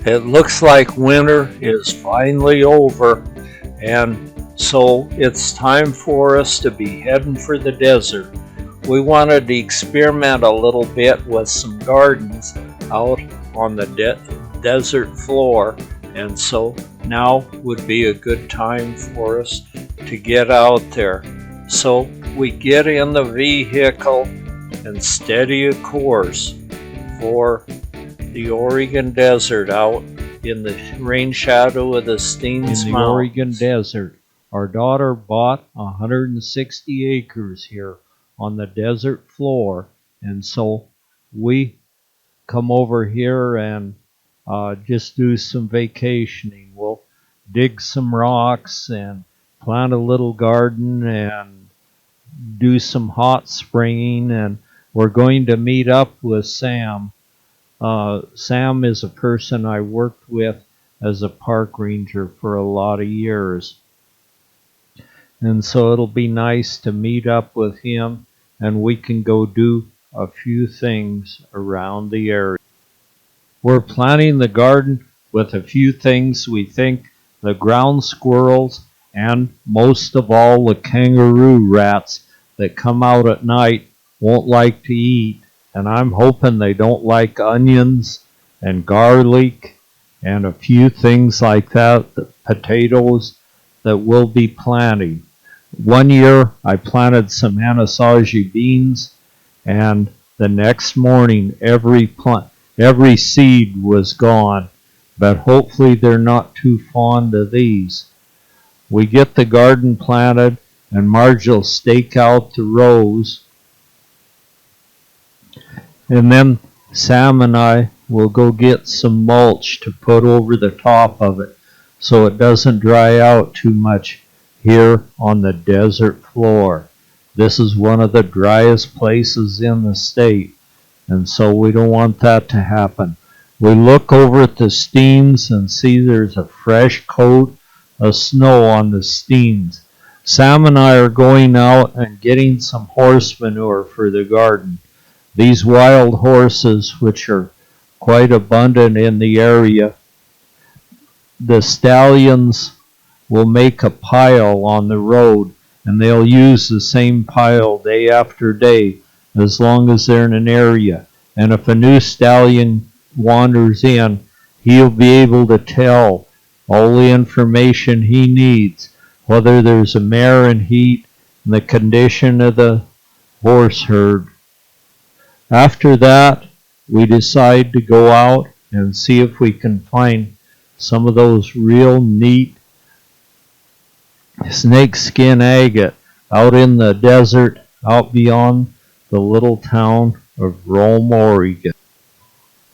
It looks like winter is finally over, and so it's time for us to be heading for the desert. We wanted to experiment a little bit with some gardens out on the desert floor, and so now would be a good time for us to get out there. So we get in the vehicle and steady a course for the Oregon desert out in the rain shadow of the Steens In the Mountains. Oregon desert, our daughter bought 160 acres here on the desert floor, and so we come over here and just do some vacationing. We'll dig some rocks and plant a little garden and do some hot springing, and we're going to meet up with Sam. Sam is a person I worked with as a park ranger for a lot of years. And so it'll be nice to meet up with him and we can go do a few things around the area. We're planting the garden with a few things we think the ground squirrels and most of all the kangaroo rats that come out at night won't like to eat. And I'm hoping they don't like onions and garlic and a few things like that, the potatoes that we'll be planting. One year I planted some anasazi beans, and the next morning every seed was gone, but hopefully they're not too fond of these. We get the garden planted, and Marge will stake out the rows, and then Sam and I will go get some mulch to put over the top of it so it doesn't dry out too much here on the desert floor. This is one of the driest places in the state, and so we don't want that to happen. We look over at the Steens and see there's a fresh coat of snow on the Steens. Sam and I are going out and getting some horse manure for the garden. These wild horses, which are quite abundant in the area, the stallions will make a pile on the road, and they'll use the same pile day after day as long as they're in an area. And if a new stallion wanders in, he'll be able to tell all the information he needs, whether there's a mare in heat and the condition of the horse herd. After that, we decide to go out and see if we can find some of those real neat snakeskin agate out in the desert, out beyond the little town of Rome, Oregon.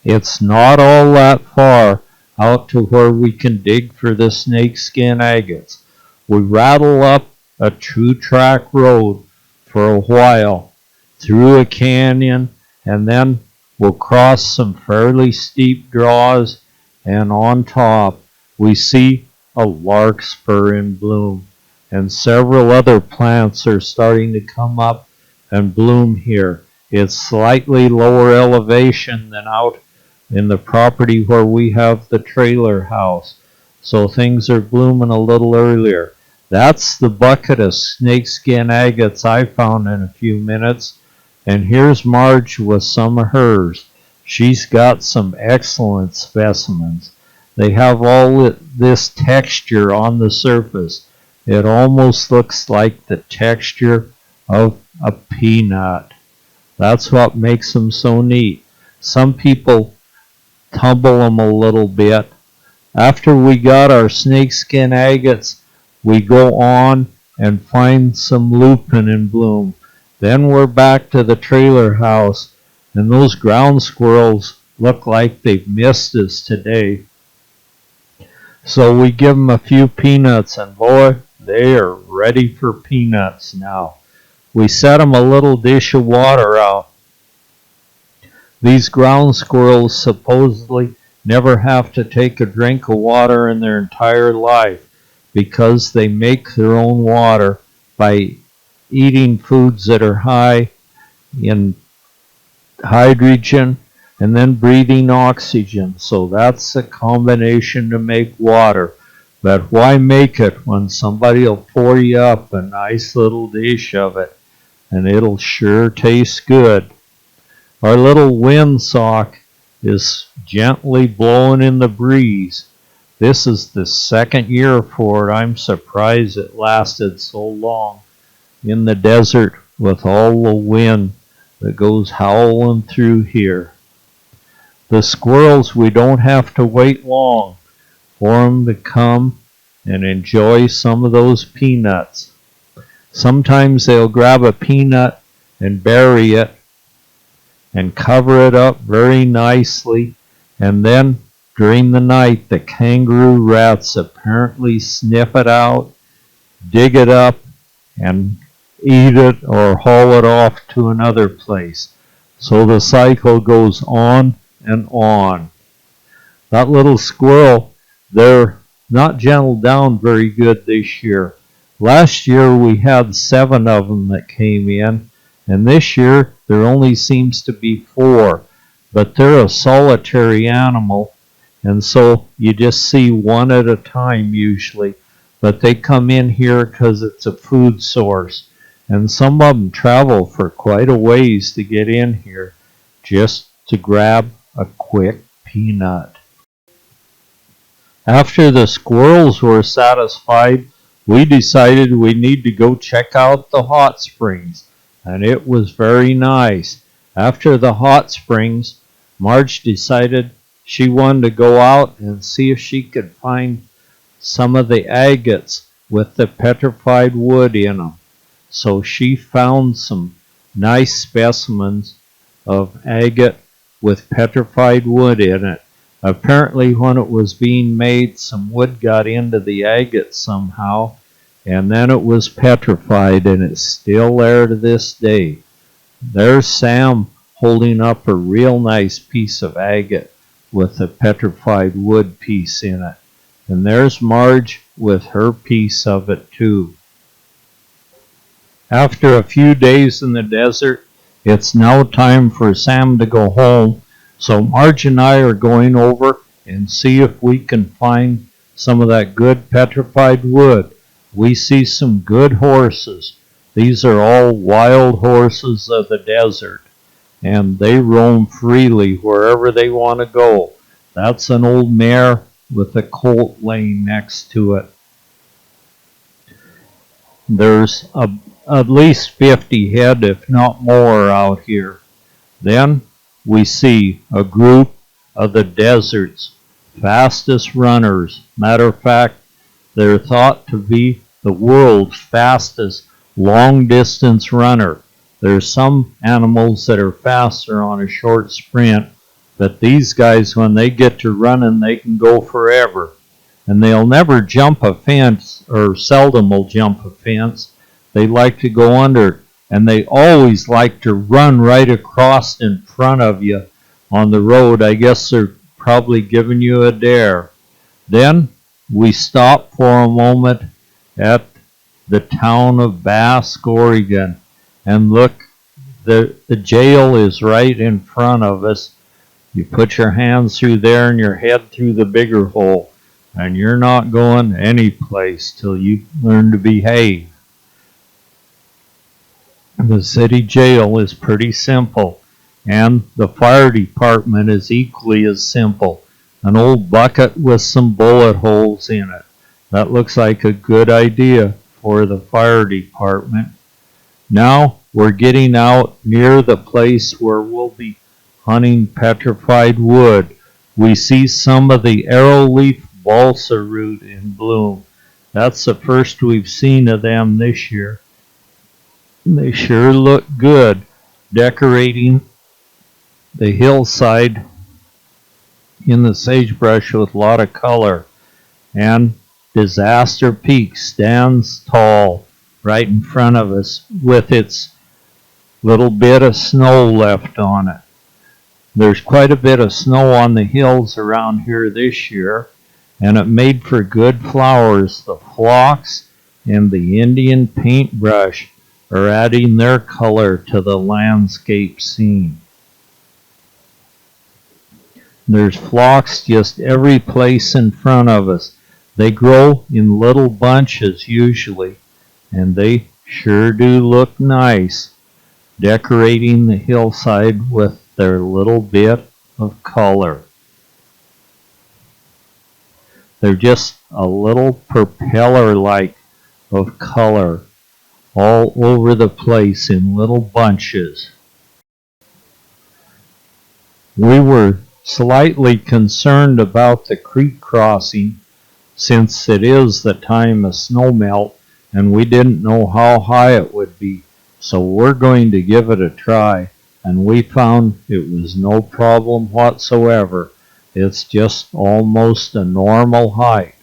It's not all that far out to where we can dig for the snakeskin agates. We rattle up a 2-track road for a while through a canyon, and then we'll cross some fairly steep draws, and on top we see a larkspur in bloom, and several other plants are starting to come up and bloom here. It's slightly lower elevation than out in the property where we have the trailer house, so things are blooming a little earlier. That's the bucket of snakeskin agates I found in a few minutes, and here's Marge with some of hers. She's got some excellent specimens. They have all this texture on the surface. It almost looks like the texture of a peanut. That's what makes them so neat. Some people tumble them a little bit. After we got our snakeskin agates, we go on and find some lupin in bloom. Then we're back to the trailer house, and those ground squirrels look like they've missed us today. So we give them a few peanuts, and boy, they are ready for peanuts now. We set them a little dish of water out. These ground squirrels supposedly never have to take a drink of water in their entire life because they make their own water by eating foods that are high in hydrogen, and then breathing oxygen. So that's a combination to make water. But why make it when somebody will pour you up a nice little dish of it, and it'll sure taste good. Our little windsock is gently blowing in the breeze. This is the second year for it. I'm surprised it lasted so long in the desert with all the wind that goes howling through here. The squirrels, we don't have to wait long for them to come and enjoy some of those peanuts. Sometimes they'll grab a peanut and bury it and cover it up very nicely, and then during the night the kangaroo rats apparently sniff it out, dig it up, and eat it or haul it off to another place. So the cycle goes on and on. That little squirrel, they're not gentled down very good this year. Last year we had 7 of them that came in, and this year there only seems to be 4. But they're a solitary animal, and so you just see one at a time usually. But they come in here because it's a food source, and some of them travel for quite a ways to get in here just to grab a quick peanut. After the squirrels were satisfied, we decided we need to go check out the hot springs, and it was very nice. After the hot springs, Marge decided she wanted to go out and see if she could find some of the agates with the petrified wood in them. So she found some nice specimens of agate with petrified wood in it. Apparently when it was being made, some wood got into the agate somehow, and then it was petrified, and it's still there to this day. There's Sam holding up a real nice piece of agate with a petrified wood piece in it. And there's Marge with her piece of it too. After a few days in the desert, it's now time for Sam to go home. So Marge and I are going over and see if we can find some of that good petrified wood. We see some good horses. These are all wild horses of the desert, and they roam freely wherever they want to go. That's an old mare with a colt laying next to it. There's at least 50 head, if not more, out here. Then we see a group of the desert's fastest runners. Matter of fact, they're thought to be the world's fastest long-distance runner. There's some animals that are faster on a short sprint, but these guys, when they get to running, they can go forever. And they'll never jump a fence, or seldom will jump a fence. They like to go under, and they always like to run right across in front of you on the road. I guess they're probably giving you a dare. Then we stop for a moment at the town of Basque, Oregon, and look, the jail is right in front of us. You put your hands through there and your head through the bigger hole, and you're not going any place till you learn to behave. The city jail is pretty simple, and the fire department is equally as simple. An old bucket with some bullet holes in it. That looks like a good idea for the fire department. Now we're getting out near the place where we'll be hunting petrified wood. We see some of the arrowleaf balsa root in bloom. That's the first we've seen of them this year. They sure look good, decorating the hillside in the sagebrush with a lot of color. And Disaster Peak stands tall right in front of us with its little bit of snow left on it. There's quite a bit of snow on the hills around here this year, and it made for good flowers. The phlox and the Indian paintbrush are adding their color to the landscape scene. There's phlox just every place in front of us. They grow in little bunches usually, and they sure do look nice, decorating the hillside with their little bit of color. They're just a little propeller-like of color all over the place in little bunches. We were slightly concerned about the creek crossing since it is the time of snowmelt and we didn't know how high it would be, so we're going to give it a try, and we found it was no problem whatsoever. It's just almost a normal height,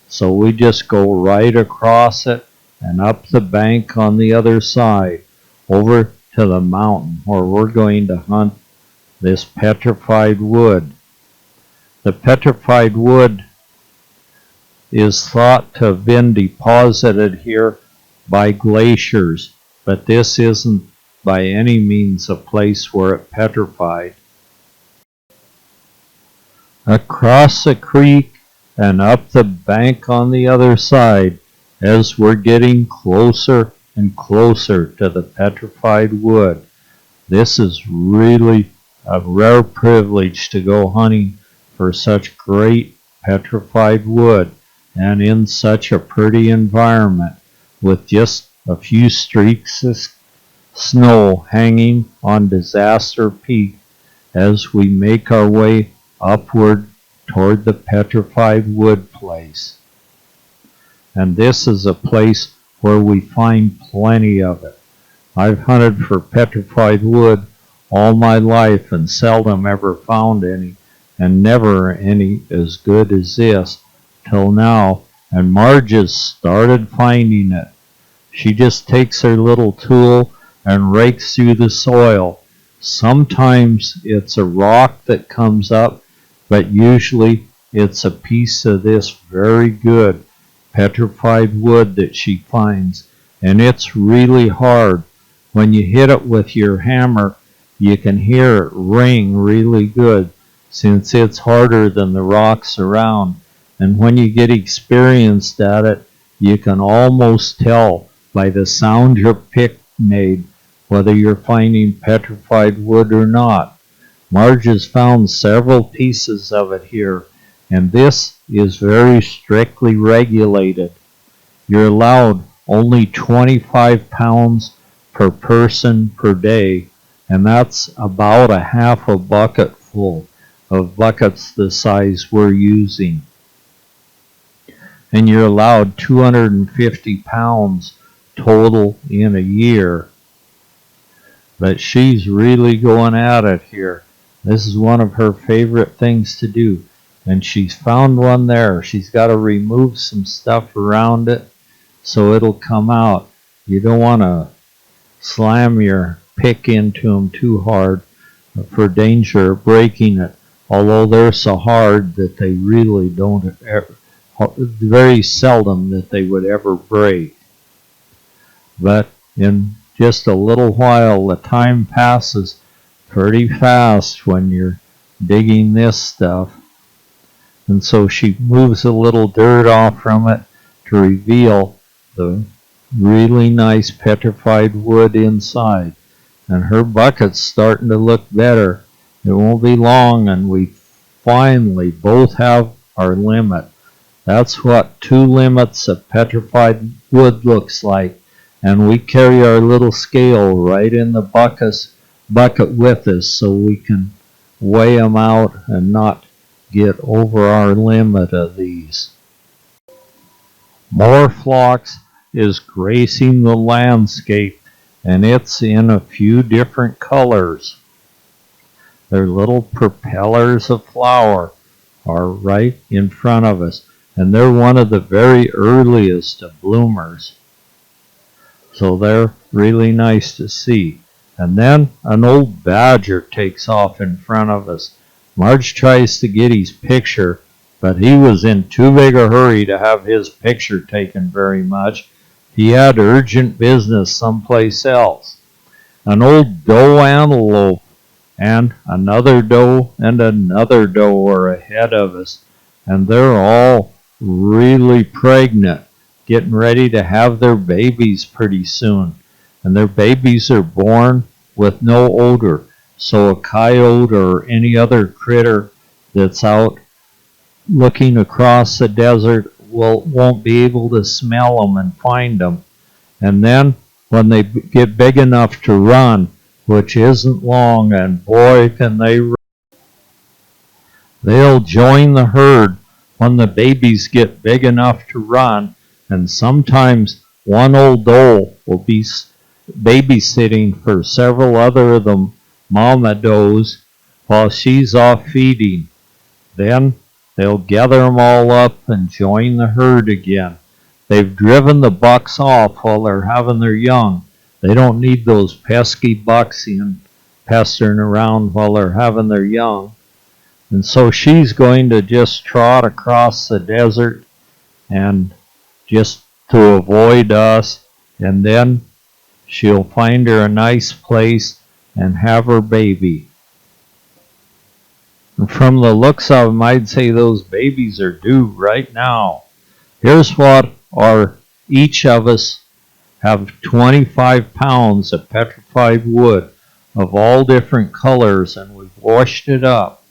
so we just go right across it and up the bank on the other side over to the mountain where we're going to hunt this petrified wood. The petrified wood is thought to have been deposited here by glaciers, but this isn't by any means a place where it petrified. Across the creek and up the bank on the other side, as we're getting closer and closer to the petrified wood. This is really a rare privilege to go hunting for such great petrified wood and in such a pretty environment with just a few streaks of snow hanging on Disaster Peak as we make our way upward toward the petrified wood place. And this is a place where we find plenty of it. I've hunted for petrified wood all my life and seldom ever found any, and never any as good as this till now, and Marge has started finding it. She just takes her little tool and rakes through the soil. Sometimes it's a rock that comes up, but usually it's a piece of this very good petrified wood that she finds, and it's really hard. When you hit it with your hammer, you can hear it ring really good since it's harder than the rocks around. And when you get experienced at it, you can almost tell by the sound your pick made whether you're finding petrified wood or not. Marge has found several pieces of it here, and this is very strictly regulated. You're allowed only 25 pounds per person per day, and that's about a half a bucket full of buckets the size we're using. And you're allowed 250 pounds total in a year. But she's really going at it here. This is one of her favorite things to do. And she's found one there. She's got to remove some stuff around it so it'll come out. You don't want to slam your pick into them too hard for danger of breaking it. Although they're so hard that they really don't ever, very seldom that they would ever break. But in just a little while, the time passes pretty fast when you're digging this stuff. And so she moves a little dirt off from it to reveal the really nice petrified wood inside. And her bucket's starting to look better. It won't be long and we finally both have our limit. That's what 2 limits of petrified wood looks like. And we carry our little scale right in the bucket with us so we can weigh them out and not get over our limit of these. More phlox is gracing the landscape, and it's in a few different colors. Their little propellers of flower are right in front of us, and they're one of the very earliest of bloomers. So they're really nice to see. And then an old badger takes off in front of us. Marge tries to get his picture, but he was in too big a hurry to have his picture taken very much. He had urgent business someplace else. An old doe antelope and another doe are ahead of us, and they're all really pregnant, getting ready to have their babies pretty soon. And their babies are born with no odor, so a coyote or any other critter that's out looking across the desert won't be able to smell them and find them. And then when they get big enough to run, which isn't long, and boy can they run, they'll join the herd when the babies get big enough to run, and sometimes one old doe will be babysitting for several other of the mama does while she's off feeding. Then they'll gather them all up and join the herd again. They've driven the bucks off while they're having their young. They don't need those pesky bucks in pestering around while they're having their young. And so she's going to just trot across the desert and just to avoid us, and then she'll find her a nice place and have her baby. And from the looks of them, I'd say those babies are due right now. Here's what each of us have 25 pounds of petrified wood of all different colors, and we've washed it up.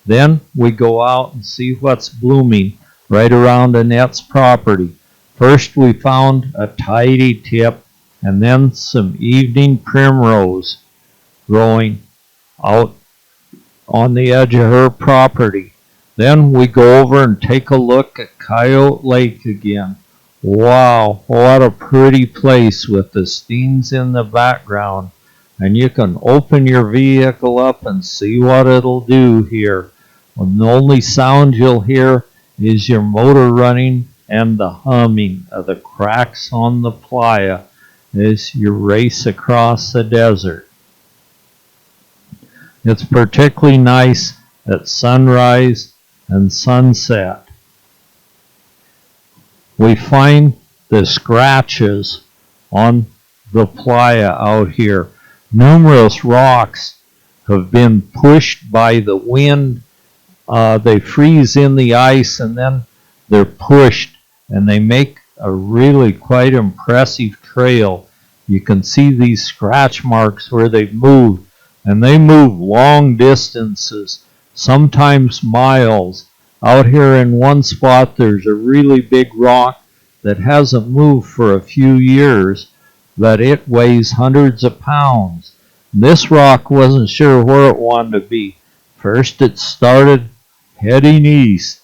Then we go out and see what's blooming right around Annette's property. First we found a tidy tip and then some evening primrose growing out on the edge of her property. Then we go over and take a look at Coyote Lake again. Wow, what a pretty place with the Steens in the background. And you can open your vehicle up and see what it'll do here. And the only sound you'll hear is your motor running and the humming of the cracks on the playa as you race across the desert. It's particularly nice at sunrise and sunset. We find the scratches on the playa out here. Numerous rocks have been pushed by the wind. They freeze in the ice and then they're pushed, and they make a really quite impressive trail. You can see these scratch marks where they've moved, and they move long distances, sometimes miles. Out here in one spot there's a really big rock that hasn't moved for a few years, but it weighs hundreds of pounds. This rock wasn't sure where it wanted to be. First it started heading east,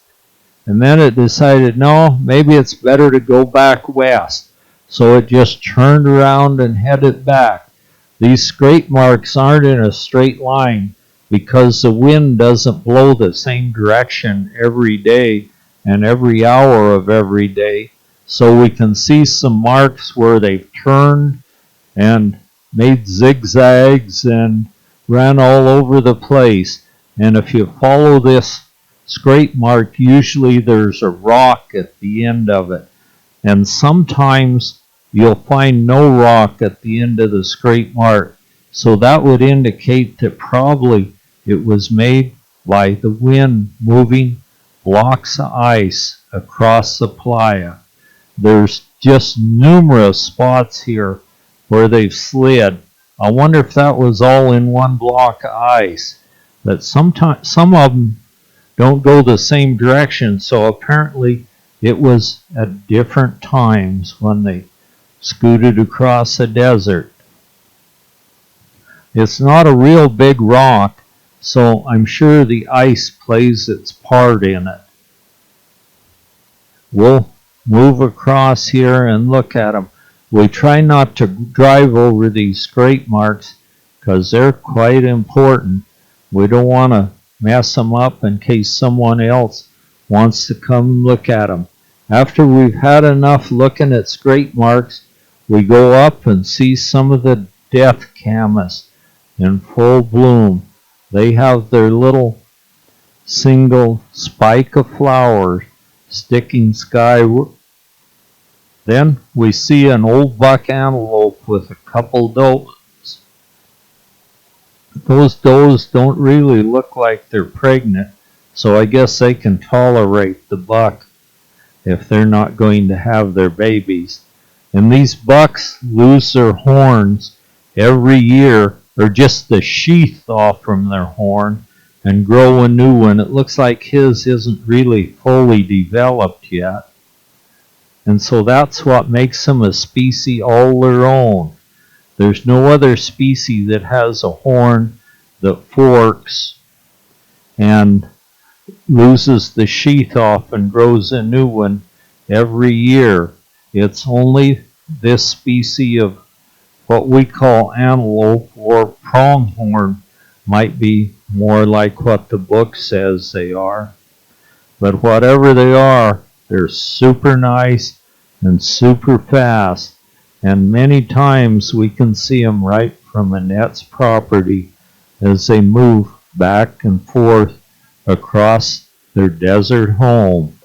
and then it decided, no, maybe it's better to go back west. So it just turned around and headed back. These scrape marks aren't in a straight line because the wind doesn't blow the same direction every day and every hour of every day. So we can see some marks where they've turned and made zigzags and ran all over the place. And if you follow this scrape mark, usually there's a rock at the end of it. And sometimes you'll find no rock at the end of the scrape mark. So that would indicate that probably it was made by the wind moving blocks of ice across the playa. There's just numerous spots here where they've slid. I wonder if that was all in one block of ice. But sometimes some of them don't go the same direction, so apparently it was at different times when they scooted across the desert. It's not a real big rock, so I'm sure the ice plays its part in it. We'll move across here and look at them. We try not to drive over these scrape marks because they're quite important. We don't want to mess them up in case someone else wants to come look at them. After we've had enough looking at scrape marks, we go up and see some of the death camas in full bloom. They have their little single spike of flowers sticking skyward. Then we see an old buck antelope with a couple does. Those does don't really look like they're pregnant, so I guess they can tolerate the buck if they're not going to have their babies. And these bucks lose their horns every year, or just the sheath off from their horn, and grow a new one. It looks like his isn't really fully developed yet. And so that's what makes him a species all their own. There's no other species that has a horn that forks and loses the sheath off and grows a new one every year. It's only this species of what we call antelope or pronghorn, might be more like what the book says they are. But whatever they are, they're super nice and super fast, and many times we can see them right from Annette's property as they move back and forth across their desert home.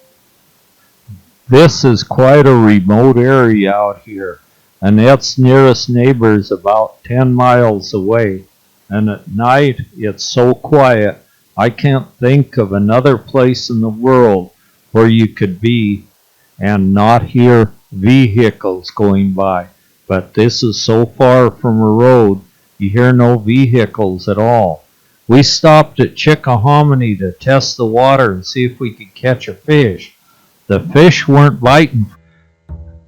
This is quite a remote area out here. Annette's nearest neighbor is about 10 miles away, and at night it's so quiet I can't think of another place in the world where you could be and not hear vehicles going by. But this is so far from a road, you hear no vehicles at all. We stopped at Chickahominy to test the water and see if we could catch a fish. The fish weren't biting,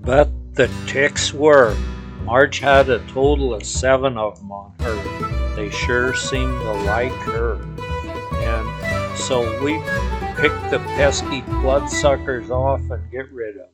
but the ticks were. Marge had a total of 7 of them on her. They sure seemed to like her. And so we pick the pesky bloodsuckers off and get rid of them.